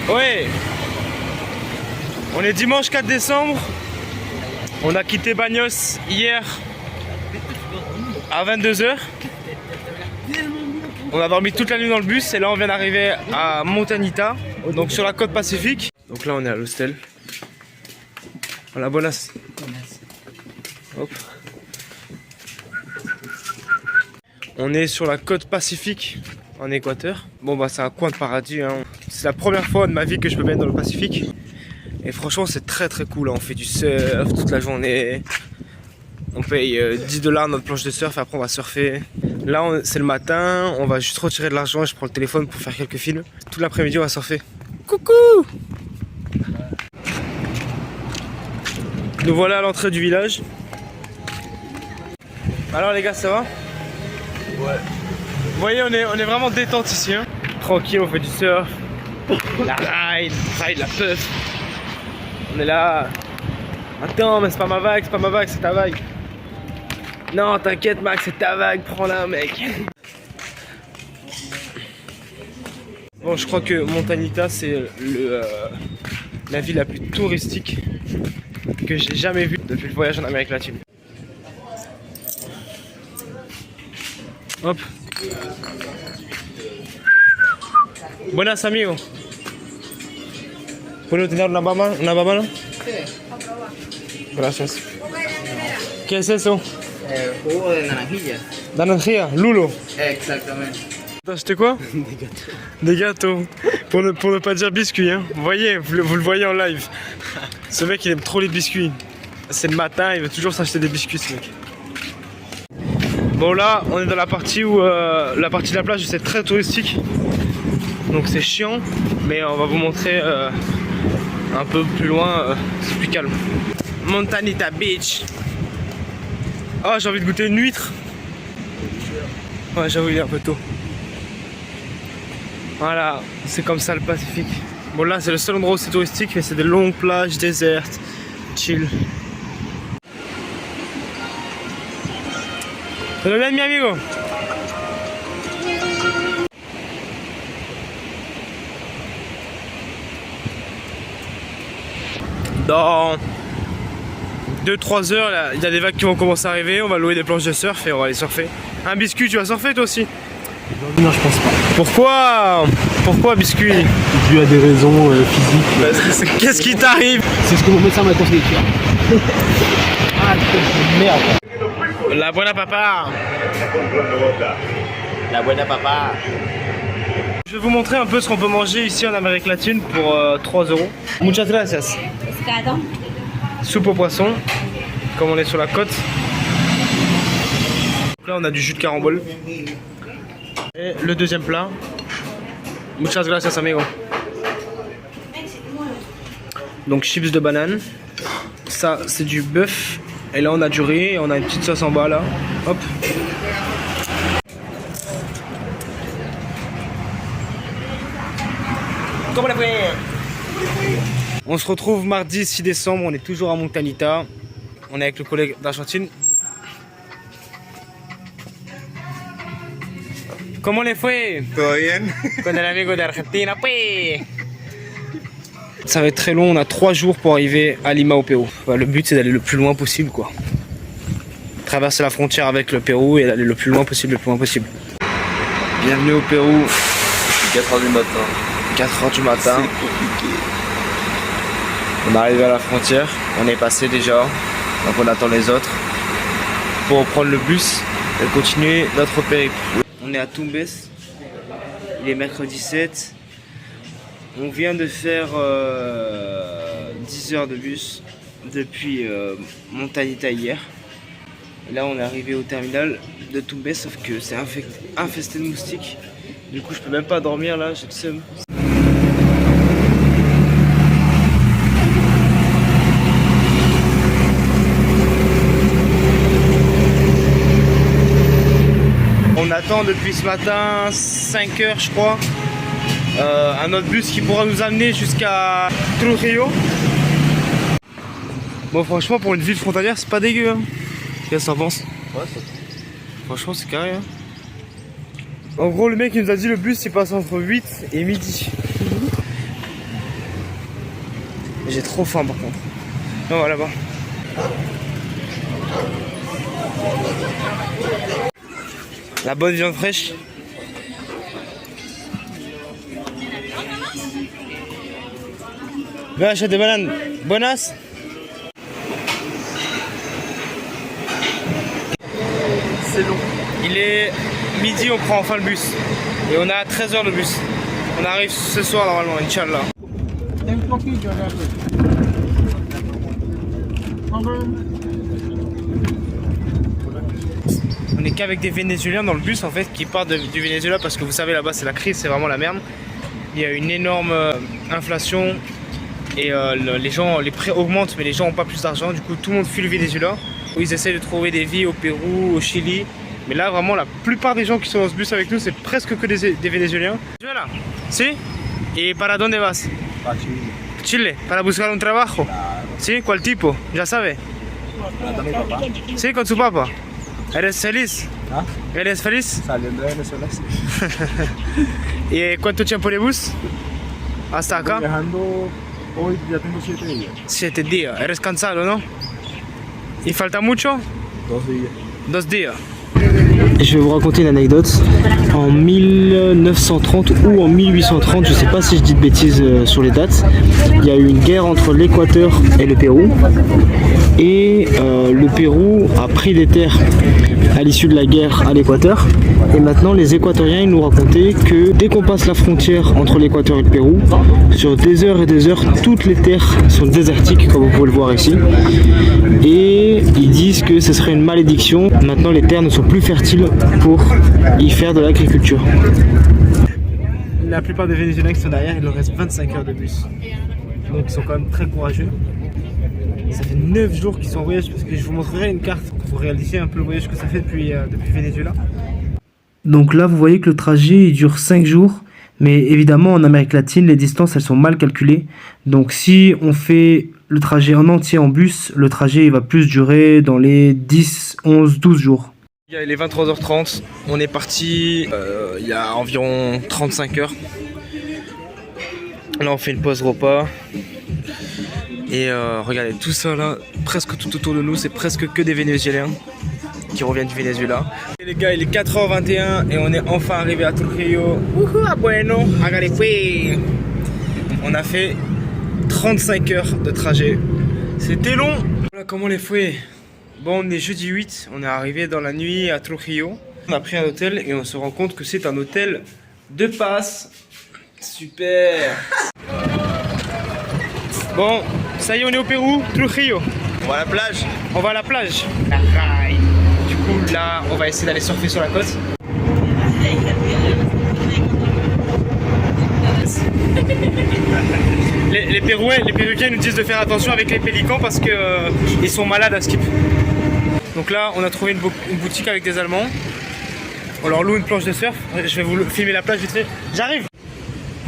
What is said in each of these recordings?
Ouais. On est dimanche 4 décembre. On a quitté Bagnos hier à 22 h. On a dormi toute la nuit dans le bus et là on vient d'arriver à Montanita, donc sur la côte pacifique. Donc là on est à l'hostel. Voilà, bonas. Hop. On est sur la côte pacifique en Équateur. Bon bah c'est un coin de paradis hein. C'est la première fois de ma vie que je me mets dans le Pacifique. Et franchement c'est très cool, on fait du surf toute la journée. On paye 10 $ notre planche de surf et après on va surfer. Là c'est le matin, on va juste retirer de l'argent et je prends le téléphone pour faire quelques films. Tout l'après-midi on va surfer. Coucou! Nous voilà à l'entrée du village. Alors les gars, ça va? Ouais. Vous voyez, on est vraiment détente ici hein. Tranquille, on fait du surf. La ride, la puff. On est là. Attends, mais c'est pas ma vague, c'est ta vague. Non, t'inquiète Max, c'est ta vague, prends-la mec. Bon, je crois que Montanita c'est la ville la plus touristique que j'ai jamais vue depuis le voyage en Amérique latine. Hop. Buenas amigo. ¿Puedo tener una babana? Sí. Gracias. ¿Qué es eso? Jugo de naranjilla. Naranjilla, lulo. Exactamente. T'as acheté quoi? Des gâteaux. Pour ne pas dire biscuits hein. Vous voyez, vous le voyez en live. Ce mec il aime trop les biscuits. C'est le matin, il veut toujours s'acheter des biscuits ce mec. Bon là, on est dans la partie où la partie de la plage c'est très touristique. Donc c'est chiant, mais on va vous montrer un peu plus loin, c'est plus calme. Montanita Beach. Oh, j'ai envie de goûter une huître. Ouais, j'avoue, il est un peu tôt. Voilà, c'est comme ça le Pacifique. Bon là, c'est le seul endroit où c'est touristique, mais c'est des longues plages désertes, chill. ¿Todo bien, mi amigo? Dans 2-3 heures, il y a des vagues qui vont commencer à arriver. On va louer des planches de surf et on va aller surfer. Un biscuit, tu vas surfer toi aussi? Non, je pense pas. Pourquoi? Pourquoi biscuit? Dû à des raisons physiques. Qu'est-ce qui t'arrive? C'est ce que mon médecin m'a conseillé de faire. Ah, putain, merde. La buena papa. La buena papa. Je vais vous montrer un peu ce qu'on peut manger ici en Amérique latine pour 3 €. Muchas gracias. Pescado. Soupe au poisson, comme on est sur la côte. Là on a du jus de carambole. Et le deuxième plat. Muchas gracias amigo. Donc chips de banane. Ça c'est du bœuf. Et là on a du riz et on a une petite sauce en bas là. Hop. On se retrouve mardi 6 décembre, on est toujours à Montanita. On est avec le collègue d'Argentine. Comment les fue? ¿Todo bien? Con el amigo d'Argentina, pues. Ça va être très long, on a 3 jours pour arriver à Lima au Pérou. Le but c'est d'aller le plus loin possible quoi. Traverser la frontière avec le Pérou et d'aller le plus loin possible, Bienvenue au Pérou. 4 h du matin. 4 h du matin. C'est compliqué. On est arrivé à la frontière, on est passé déjà, donc on attend les autres pour prendre le bus et continuer notre périple. On est à Tumbes, il est mercredi 7. On vient de faire 10 heures de bus depuis Montanita hier. Et là on est arrivé au terminal de Tumbes, sauf que c'est infesté de moustiques. Du coup je peux même pas dormir là, j'ai le seum. On attend depuis ce matin 5 h je crois un autre bus qui pourra nous amener jusqu'à Trujillo. Bon franchement pour une ville frontalière c'est pas dégueu hein. Qu'est-ce que t'en penses? Ouais, ça. Franchement c'est carré hein. En gros le mec il nous a dit le bus il passe entre 8 et midi. J'ai trop faim par contre. On va là-bas. La bonne viande fraîche. Viens acheter des bananes. Bonas. C'est long. Il est midi, on prend enfin le bus. Et on a 13h le bus. On arrive ce soir normalement, Inch'Allah. On est qu'avec des Vénézuéliens dans le bus en fait qui partent du Venezuela parce que vous savez là-bas c'est la crise, c'est vraiment la merde. Il y a une énorme inflation et les prix augmentent mais les gens n'ont pas plus d'argent. Du coup tout le monde fuit le Venezuela. Ils essaient de trouver des vies au Pérou, au Chili. Mais là vraiment la plupart des gens qui sont dans ce bus avec nous c'est presque que des Vénézuéliens. Venezuela, ¿sí? ¿Y para dónde vas? Para Chile. Chile, para buscar un trabajo. ¿Sí? ¿Cuál tipo? Ya sabe. Mi papá. Sí, con su papá. ¿Eres feliz? ¿Ah? ¿Eres feliz? Saliendo de Venezuela. ¿Y cuánto tiempo de bus? Hasta acá. Viajando hoy ya tengo 7 días. 7 días. Eres cansado, ¿no? ¿Y falta mucho? 2 días. 2 días. Je vais vous raconter une anecdote. En 1930 ou en 1830, je sais pas si je dis de bêtises sur les dates, il y a eu une guerre entre l'Équateur et le Pérou. Et le Pérou a pris des terres à l'issue de la guerre à l'Équateur. Et maintenant les Équatoriens ils nous racontaient que dès qu'on passe la frontière entre l'Équateur et le Pérou, sur des heures et des heures, toutes les terres sont désertiques comme vous pouvez le voir ici. Et ils disent que ce serait une malédiction. Maintenant les terres ne sont plus fertiles pour y faire de l'agriculture. La plupart des Vénézuéliens qui sont derrière, il leur reste 25 heures de bus. Donc ils sont quand même très courageux. Ça fait 9 jours qu'ils sont en voyage parce que je vous montrerai une carte pour vous réaliser un peu le voyage que ça fait depuis Venezuela. Donc là vous voyez que le trajet il dure 5 jours. Mais évidemment en Amérique latine les distances elles sont mal calculées. Donc si on fait le trajet en entier en bus, le trajet il va plus durer dans les 10, 11, 12 jours. Il est 23h30, on est parti il y a environ 35 heures. Là on fait une pause repas. Et regardez tout ça là, presque tout autour de nous, c'est presque que des Vénézuéliens qui reviennent du Venezuela. Et les gars, il est 4h21 et on est enfin arrivé à Trujillo. Bueno, on a fait 35 heures de trajet. C'était long. Voilà comment les fouets. Bon, on est jeudi 8, on est arrivé dans la nuit à Trujillo. On a pris un hôtel et on se rend compte que c'est un hôtel de passe. Super. Bon, ça y est, on est au Pérou, Trujillo. On va à la plage. On va à la plage. La raille. Du coup, là, on va essayer d'aller surfer sur la côte. Les Péruviens nous disent de faire attention avec les pélicans parce que ils sont malades à Skip. Donc là, on a trouvé une boutique avec des Allemands. On leur loue une planche de surf. Je vais vous filmer la plage vite fait. J'arrive.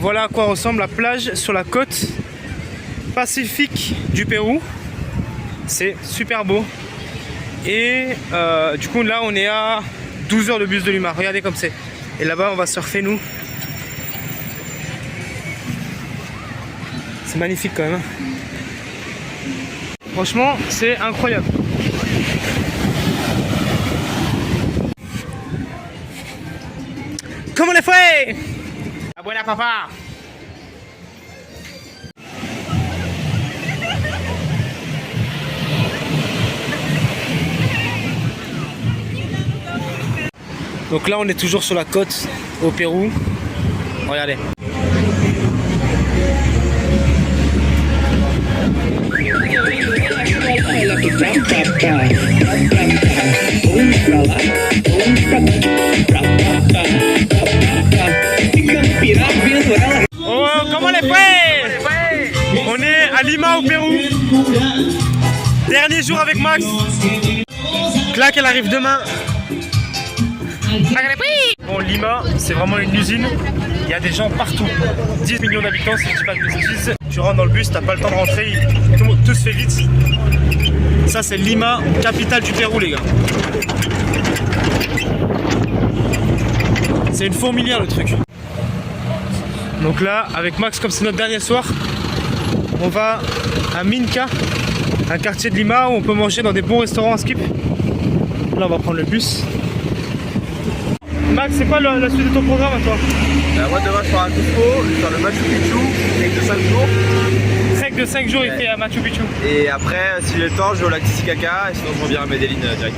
Voilà à quoi ressemble la plage sur la côte pacifique du Pérou. C'est super beau. Et du coup là on est à 12 heures de bus de Lima. Regardez comme c'est. Et là-bas on va surfer nous. C'est magnifique quand même. Franchement c'est incroyable. Comment les fue? A buena papa. Donc là on est toujours sur la côte au Pérou. Regardez. Oh, comment les fue? On est à Lima au Pérou. Dernier jour avec Max. Clac, elle arrive demain. Bon, Lima, c'est vraiment une usine. Il y a des gens partout. 10 millions d'habitants, si je dis pas de bêtises. Tu rentres dans le bus, t'as pas le temps de rentrer. Tout se fait vite. Ça, c'est Lima, capitale du Pérou, les gars. C'est une fourmilière le truc. Donc là, avec Max, comme c'est notre dernier soir, on va à Minca, un quartier de Lima où on peut manger dans des bons restaurants à Skip. Là, on va prendre le bus. Max, c'est quoi la suite de ton programme à toi? Moi demain je pars à Cusco, je vais faire le Machu Picchu avec de 5 jours. Trek de 5 jours, il Ouais. fait à Machu Picchu. Et après, si j'ai le temps, je vais au lac Titicaca et sinon je reviens à Medellín direct.